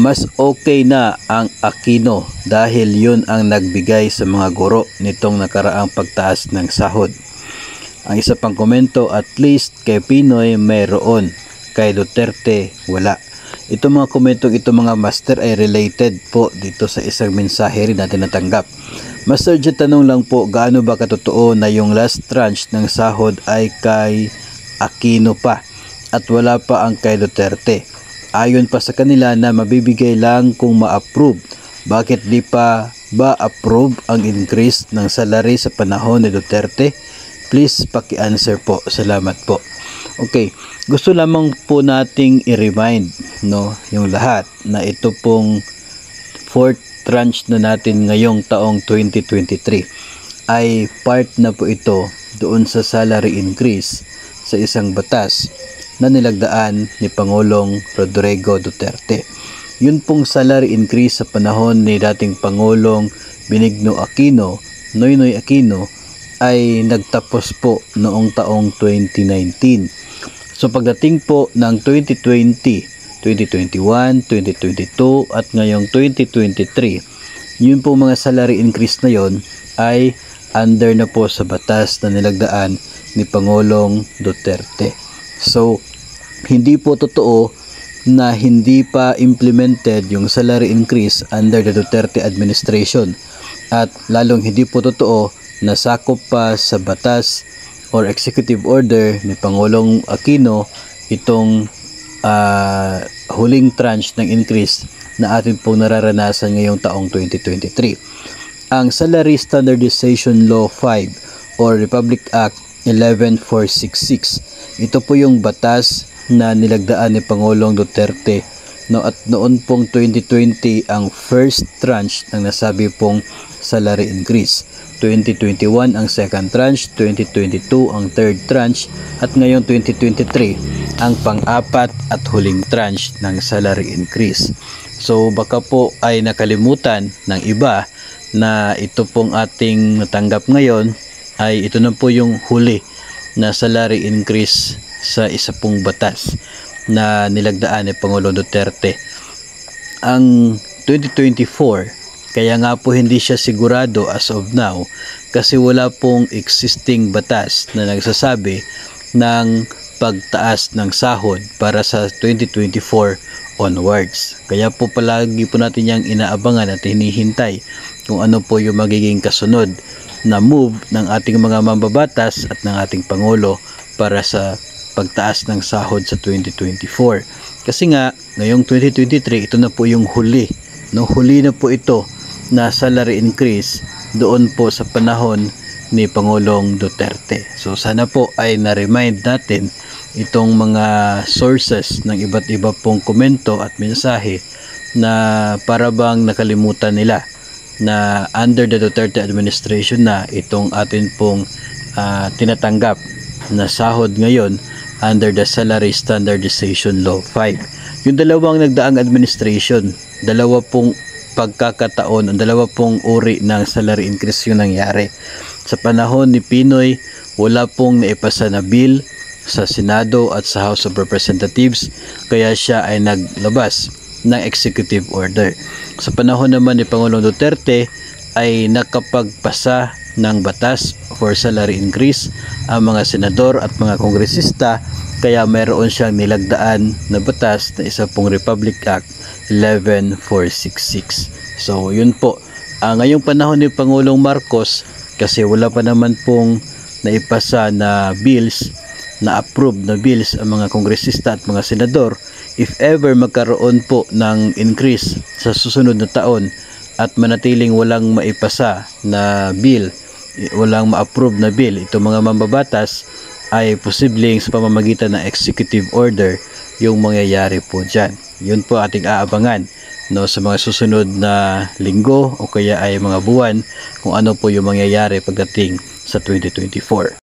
mas okay na ang Aquino dahil yun ang nagbigay sa mga guro nitong nakaraang pagtaas ng sahod. Ang isa pang komento, at least kay Pinoy mayroon, kay Duterte wala. Itong mga komentong ito mga master ay related po dito sa isang mensahe rin natin natanggap. Master Jet, tanong lang po, gaano ba katotoo na yung last tranche ng sahod ay kay Aquino pa at wala pa ang kay Duterte? Ayon pa sa kanila na mabibigay lang kung ma-approve. Bakit di pa ba approve ang increase ng salary sa panahon ni Duterte? Please paki-answer po. Salamat po. Okay, gusto lamang po nating i-remind yung lahat na ito pong fourth tranche na natin ngayong taong 2023 ay part na po ito doon sa salary increase sa isang batas na nilagdaan ni Pangulong Rodrigo Duterte. Yun pong salary increase sa panahon ni dating Pangulong Benigno Aquino, Noynoy Aquino, ay nagtapos po noong taong 2019. So pagdating po ng 2020, 2021, 2022 at ngayong 2023, yun po mga salary increase na yon ay under na po sa batas na nilagdaan ni Pangulong Duterte. So hindi po totoo na hindi pa implemented yung salary increase under the Duterte administration, at lalong hindi po totoo na sakop pa sa batas or executive order ni Pangulong Aquino itong huling tranche ng increase na atin pong nararanasan ngayong taong 2023. Ang Salary Standardization Law 5 or Republic Act 11466, ito po yung batas na nilagdaan ni Pangulong Duterte at noon pong 2020 ang first tranche ng nasabi pong salary increase. 2021 ang second tranche, 2022 ang third tranche, at ngayong 2023 ang pang-apat at huling tranche ng salary increase. So baka po ay nakalimutan ng iba na ito pong ating natanggap ngayon ay ito na po yung huli na salary increase sa isa pong batas na nilagdaan ni Pangulong Duterte. Ang 2024, kaya nga po hindi siya sigurado as of now kasi wala pong existing batas na nagsasabi ng pagtaas ng sahod para sa 2024 onwards. Kaya po palagi po natin yang inaabangan at hinihintay kung ano po yung magiging kasunod na move ng ating mga mambabatas at ng ating Pangulo para sa pagtaas ng sahod sa 2024. Kasi nga ngayong 2023 ito na po yung huli. Huli na po ito na salary increase doon po sa panahon ni Pangulong Duterte. So sana po ay na-remind natin itong mga sources ng iba't iba pong komento at mensahe na para bang nakalimutan nila na under the Duterte administration na itong atin pong tinatanggap na sahod ngayon under the Salary Standardization Law 5. Yung dalawang nagdaang administration, dalawa pong pagkakataon, ang dalawa pong uri ng salary increase yung nangyari. Sa panahon ni Pinoy, wala pong naipasa na bill sa Senado at sa House of Representatives, kaya siya ay naglabas ng executive order. Sa panahon naman ni Pangulong Duterte ay nakapagpasa ng batas for salary increase ang mga senador at mga kongresista, kaya mayroon siyang nilagdaan na batas na isa pong Republic Act 11466. So yun po, ngayong panahon ni Pangulong Marcos, kasi wala pa naman pong naipasa na bills, na approve na bills ang mga kongresista at mga senador, if ever magkaroon po ng increase sa susunod na taon at manatiling walang maipasa na bill, walang ma-approve na bill, itong mga mambabatas, ay posibleng sa pamamagitan ng executive order yung mangyayari po dyan. Yun po ating aabangan sa mga susunod na linggo o kaya ay mga buwan kung ano po yung mangyayari pagdating sa 2024.